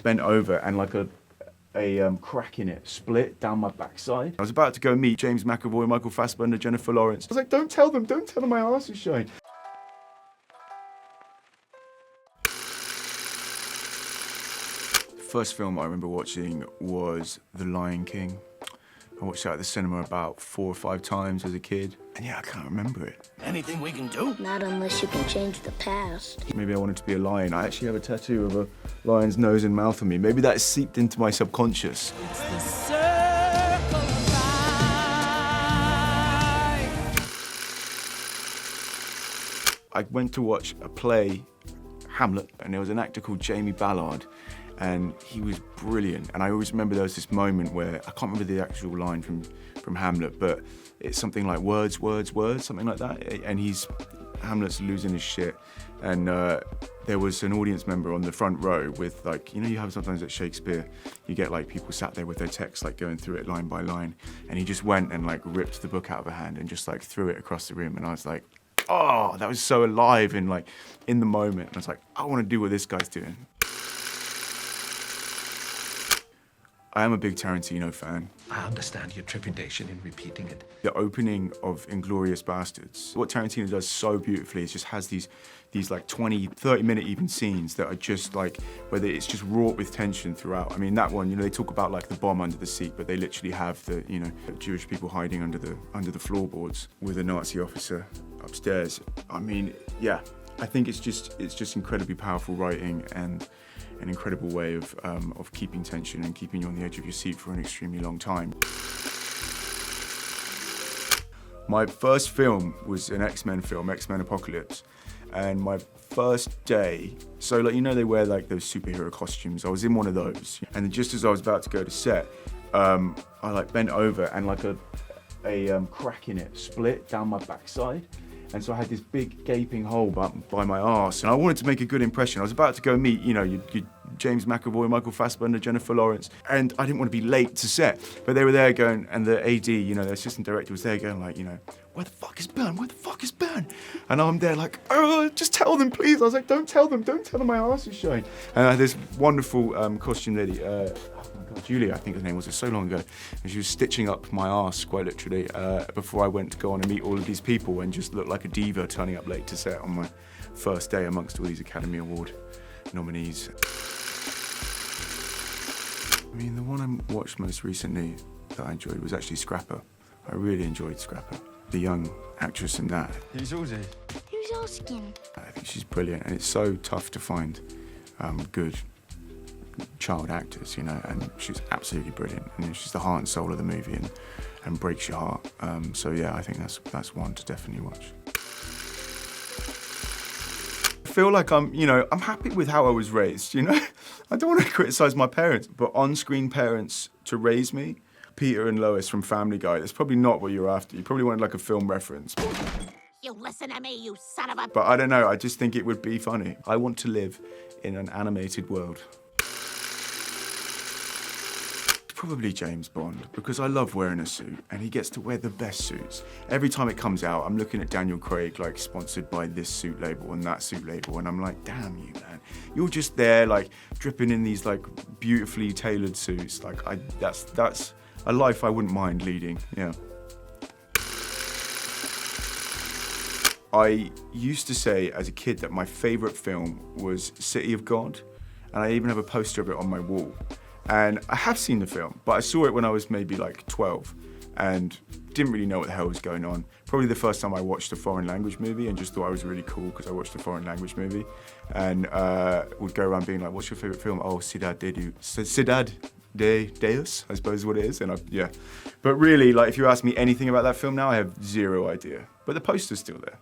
bent over and like a crack in it split down my backside. I was about to go meet James McAvoy, Michael Fassbender, Jennifer Lawrence. I was like, don't tell them my arse is showing. The first film I remember watching was The Lion King. I watched that at the cinema about 4 or 5 times as a kid. And yeah, I can't remember it. Anything we can do? Not unless you can change the past. Maybe I wanted to be a lion. I actually have a tattoo of a lion's nose and mouth on me. Maybe that seeped into my subconscious. It's the circle of life. I went to watch a play, Hamlet, and there was an actor called Jamie Ballard, and he was brilliant. And I always remember there was this moment where, I can't remember the actual line from Hamlet, but it's something like words, words, words, something like that. And Hamlet's losing his shit. And there was an audience member on the front row with like, you know, you have sometimes at Shakespeare, you get like people sat there with their text, like going through it line by line. And he just went and like ripped the book out of her hand and just like threw it across the room. And I was like, oh, that was so alive and like in the moment. And I was like, I want to do what this guy's doing. I am a big Tarantino fan. I understand your trepidation in repeating it. The opening of Inglourious Basterds, what Tarantino does so beautifully is just has these like 20, 30-minute even scenes that are just like, whether it's just wrought with tension throughout. I mean, that one, you know, they talk about like the bomb under the seat, but they literally have the, you know, Jewish people hiding under the floorboards with a Nazi officer upstairs. I mean, yeah, I think it's just incredibly powerful writing and an incredible way of keeping tension and keeping you on the edge of your seat for an extremely long time. My first film was an X-Men film, X-Men Apocalypse, and my first day, so like, you know, they wear like those superhero costumes. I was in one of those, and just as I was about to go to set, I like bent over and like a crack in it split down my backside. And so I had this big gaping hole by my arse, and I wanted to make a good impression. I was about to go meet, you know, James McAvoy, Michael Fassbender, Jennifer Lawrence, and I didn't want to be late to set. But they were there going, and the AD, you know, the assistant director was there going like, you know, where the fuck is Ben? Where the fuck is Ben? And I'm there like, oh, just tell them, please. I was like, don't tell them my arse is showing. And I had this wonderful costume lady, Julia, I think her name was, so long ago, and she was stitching up my arse, quite literally, before I went to go on and meet all of these people and just looked like a diva turning up late to set on my first day amongst all these Academy Award nominees. I mean, the one I watched most recently that I enjoyed was actually Scrapper. I really enjoyed Scrapper. The young actress in that. Who's Ozzy? Who's asking? I think she's brilliant, and it's so tough to find good child actors, you know, and she's absolutely brilliant. And she's the heart and soul of the movie and breaks your heart. So yeah, I think that's one to definitely watch. I feel like I'm happy with how I was raised, you know? I don't want to criticize my parents, but on-screen parents to raise me, Peter and Lois from Family Guy, that's probably not what you're after. You probably wanted like a film reference. You listen to me, you son of a... But I don't know, I just think it would be funny. I want to live in an animated world. Probably James Bond, because I love wearing a suit, and he gets to wear the best suits. Every time it comes out, I'm looking at Daniel Craig, like, sponsored by this suit label and that suit label, and I'm like, damn you, man. You're just there, like, dripping in these, like, beautifully tailored suits. Like, that's a life I wouldn't mind leading, yeah. I used to say as a kid that my favorite film was City of God, and I even have a poster of it on my wall. And I have seen the film, but I saw it when I was maybe like 12 and didn't really know what the hell was going on. Probably the first time I watched a foreign language movie and just thought I was really cool because I watched a foreign language movie, and would go around being like, what's your favorite film? Oh, Ciudad de Deus, I suppose is what it is. And yeah. But really, like, if you ask me anything about that film now, I have zero idea. But the poster's still there.